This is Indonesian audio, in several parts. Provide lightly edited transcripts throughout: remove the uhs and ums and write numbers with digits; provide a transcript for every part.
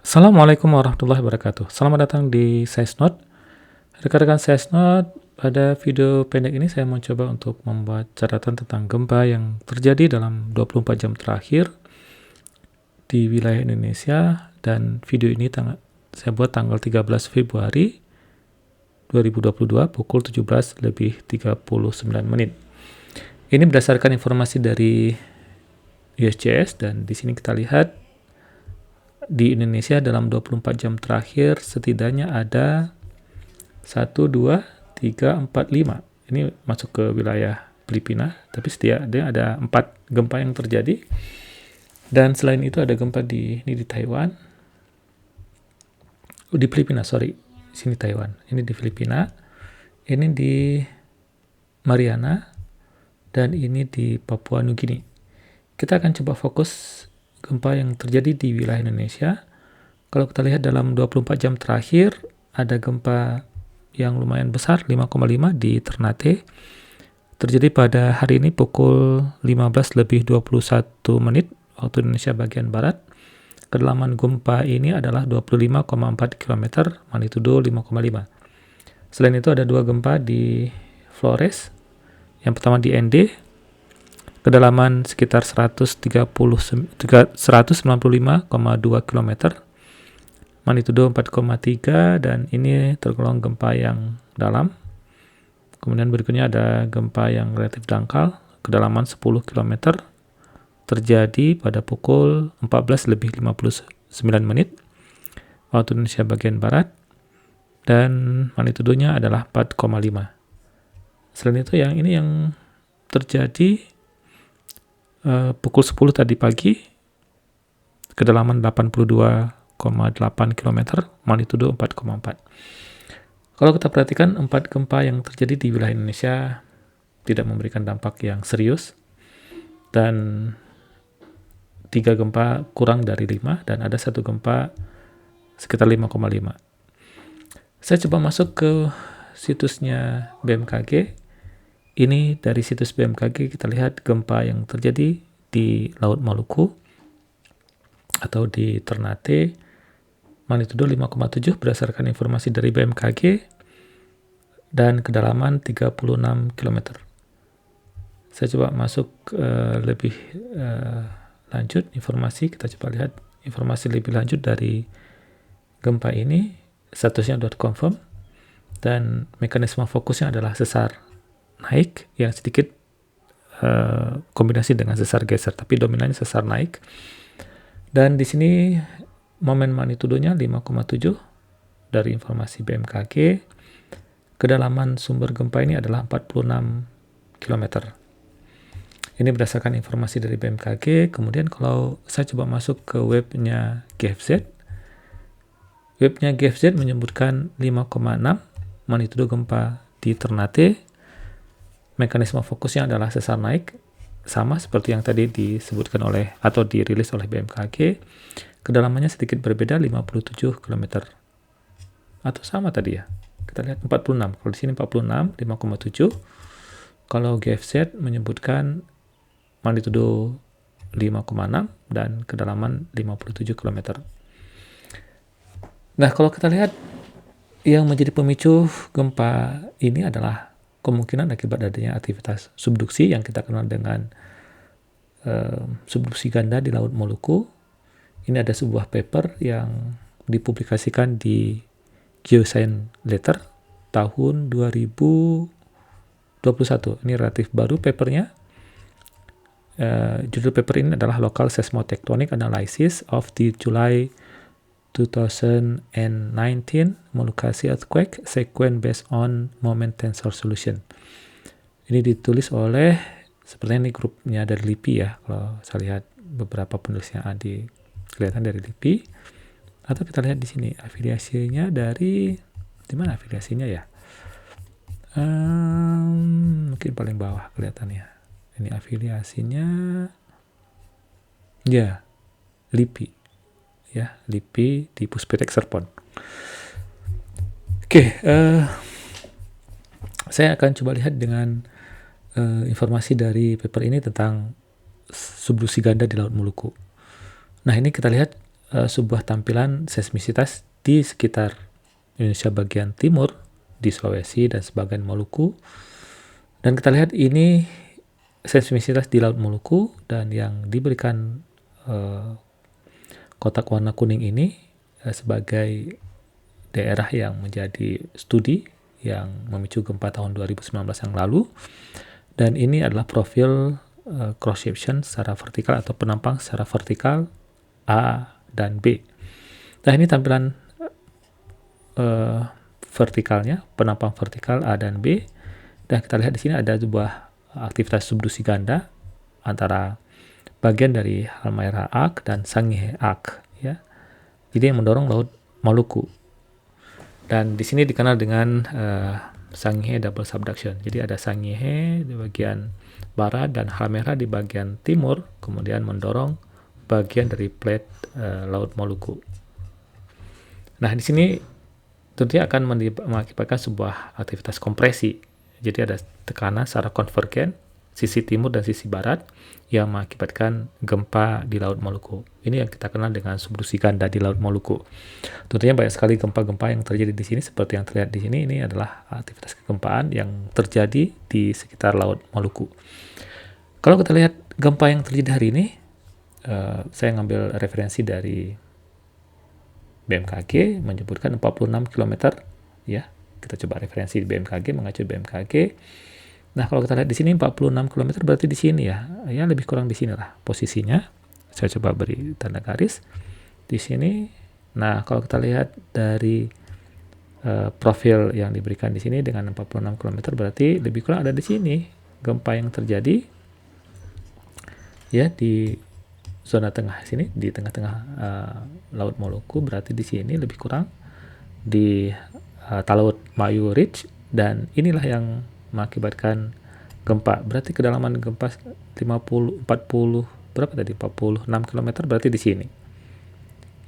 Assalamualaikum warahmatullahi wabarakatuh. Selamat datang di SciSnote. Rekan-rekan SciSnote, pada video pendek ini saya mau coba untuk membuat catatan tentang gempa yang terjadi dalam 24 jam terakhir di wilayah Indonesia, dan video ini saya buat tanggal 13 Februari 2022 pukul 17:39. Ini berdasarkan informasi dari USGS, dan di sini kita lihat di Indonesia dalam 24 jam terakhir setidaknya ada 1, 2, 3, 4, 5. Ini masuk ke wilayah Filipina, tapi setidaknya ada 4 gempa yang terjadi. Dan selain itu ada gempa di Taiwan. Di Filipina, sorry. Sini Taiwan. Ini di Filipina. Ini di Mariana. Dan ini di Papua Nugini. Kita akan coba fokus gempa yang terjadi di wilayah Indonesia. Kalau kita lihat dalam 24 jam terakhir, ada gempa yang lumayan besar, 5,5 di Ternate. Terjadi pada hari ini pukul 15:21 waktu Indonesia bagian Barat. Kedalaman gempa ini adalah 25,4 km, magnitudo 5,5. Selain itu ada 2 gempa di Flores. Yang pertama di ND, kedalaman sekitar 195,2 km, magnitudo 4,3, dan ini tergolong gempa yang dalam. Kemudian berikutnya ada gempa yang relatif dangkal, kedalaman 10 km, terjadi pada pukul 14:59 waktu Indonesia bagian Barat, dan magnitudonya adalah 4,5. Selain itu yang ini yang terjadi pukul 10 tadi pagi, kedalaman 82,8 km, magnitudo 4,4. Kalau kita perhatikan, 4 gempa yang terjadi di wilayah Indonesia tidak memberikan dampak yang serius, dan 3 gempa kurang dari 5, dan ada 1 gempa sekitar 5,5. Saya coba masuk ke situsnya BMKG. Ini dari situs BMKG kita lihat gempa yang terjadi di Laut Maluku atau di Ternate, magnitudo 5,7 berdasarkan informasi dari BMKG, dan kedalaman 36 km. Saya coba masuk lebih lanjut informasi. Kita coba lihat informasi lebih lanjut dari gempa ini. Statusnya .confirm, dan mekanisme fokusnya adalah sesar naik yang sedikit kombinasi dengan sesar geser, tapi dominannya sesar naik. Dan di sini momen magnitudonya 5,7 dari informasi BMKG. Kedalaman sumber gempa ini adalah 46 km. Ini berdasarkan informasi dari BMKG. Kemudian kalau saya coba masuk ke webnya GFZ, webnya GFZ menyebutkan 5,6 magnitudo gempa di Ternate. Mekanisme fokusnya adalah sesar naik, sama seperti yang tadi disebutkan oleh atau dirilis oleh BMKG. Kedalamannya sedikit berbeda, 57 km. Atau sama tadi ya. Kita lihat 46. Kalau di sini 46, 5,7. Kalau GFZ menyebutkan magnitudo 5,6 dan kedalaman 57 km. Nah, kalau kita lihat yang menjadi pemicu gempa ini adalah kemungkinan akibat adanya aktivitas subduksi yang kita kenal dengan subduksi ganda di Laut Maluku. Ini ada sebuah paper yang dipublikasikan di Geoscience Letter tahun 2021. Ini relatif baru papernya. Judul paper ini adalah Local Seismotectonic Analysis of the July 2019 Molucasi Earthquake Sequence Based on Moment Tensor Solution. Ini ditulis oleh, sepertinya ini grupnya dari LIPI ya, kalau saya lihat beberapa penulisnya kelihatan dari LIPI. Atau kita lihat di sini afiliasinya dari, di mana afiliasinya ya? Mungkin paling bawah kelihatannya. Ini afiliasinya, ya, LIPI. Ya, LIPI di Puspitec Serpong. Oke, saya akan coba lihat dengan informasi dari paper ini tentang subduksi ganda di Laut Maluku. Nah, ini kita lihat sebuah tampilan seismisitas di sekitar Indonesia bagian timur, di Sulawesi dan sebagian Maluku. Dan kita lihat ini seismisitas di Laut Maluku, dan yang diberikan kotak warna kuning ini sebagai daerah yang menjadi studi yang memicu gempa tahun 2019 yang lalu. Dan ini adalah profil cross section secara vertikal atau penampang secara vertikal A dan B. Nah, ini tampilan vertikalnya, penampang vertikal A dan B. Dan kita lihat di sini ada sebuah aktivitas subduksi ganda antara bagian dari Halmahera Arc dan Sangihe Arc, ya. Jadi yang mendorong Laut Maluku. Dan di sini dikenal dengan Sangihe double subduction. Jadi ada Sangihe di bagian barat dan Halmahera di bagian timur, kemudian mendorong bagian dari plate Laut Maluku. Nah, di sini tentunya akan mengakibatkan sebuah aktivitas kompresi. Jadi ada tekanan secara konvergen sisi timur dan sisi barat yang mengakibatkan gempa di Laut Maluku. Ini yang kita kenal dengan subduksi ganda di Laut Maluku. Tentunya banyak sekali gempa-gempa yang terjadi di sini, seperti yang terlihat di sini. Ini adalah aktivitas kegempaan yang terjadi di sekitar Laut Maluku. Kalau kita lihat gempa yang terjadi hari ini, saya ngambil referensi dari BMKG menyebutkan 46 km, ya. Kita coba referensi di BMKG, mengacu BMKG. Nah, kalau kita lihat di sini 46 km berarti di sini, ya. Ya, lebih kurang di sini lah posisinya. Saya coba beri tanda garis di sini. Nah, kalau kita lihat dari profil yang diberikan di sini dengan 46 km berarti lebih kurang ada di sini gempa yang terjadi, ya, di zona tengah sini, di tengah-tengah Laut Maluku. Berarti di sini lebih kurang di Talaut Mayu Ridge, dan inilah yang mengakibatkan gempa. Berarti kedalaman gempa 40 berapa tadi? 46 km berarti di sini.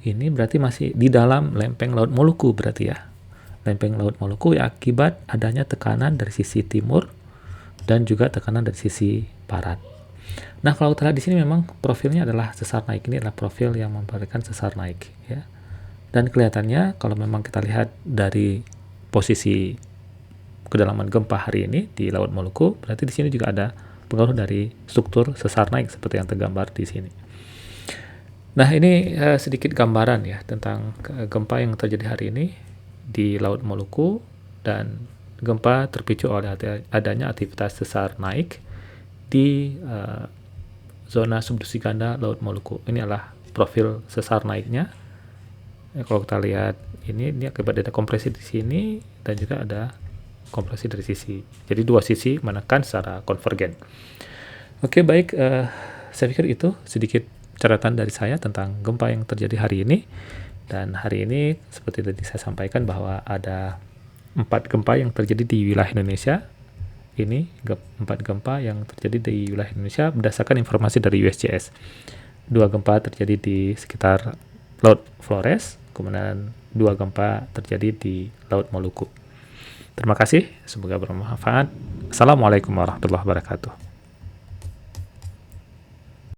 Ini berarti masih di dalam lempeng Laut Maluku berarti, ya. Lempeng Laut Maluku ya, akibat adanya tekanan dari sisi timur dan juga tekanan dari sisi barat. Nah, kalau kita lihat di sini memang profilnya adalah sesar naik. Ini adalah profil yang memberikan sesar naik, ya. Dan kelihatannya kalau memang kita lihat dari posisi kedalaman gempa hari ini di Laut Maluku, berarti di sini juga ada pengaruh dari struktur sesar naik seperti yang tergambar di sini. Nah, ini sedikit gambaran, ya, tentang gempa yang terjadi hari ini di Laut Maluku, dan gempa terpicu oleh adanya aktivitas sesar naik di zona subduksi ganda Laut Maluku. Ini adalah profil sesar naiknya. Kalau kita lihat ini akibat ada kompresi di sini dan juga ada kompresi dari sisi. Jadi dua sisi menekan secara konvergen. Oke, baik. Saya pikir itu sedikit catatan dari saya tentang gempa yang terjadi hari ini. Dan hari ini seperti tadi saya sampaikan bahwa ada 4 gempa yang terjadi di wilayah Indonesia. Ini 4 gempa yang terjadi di wilayah Indonesia berdasarkan informasi dari USGS. 2 gempa terjadi di sekitar Laut Flores, kemudian 2 gempa terjadi di Laut Maluku. Terima kasih, semoga bermanfaat. Assalamualaikum warahmatullahi wabarakatuh.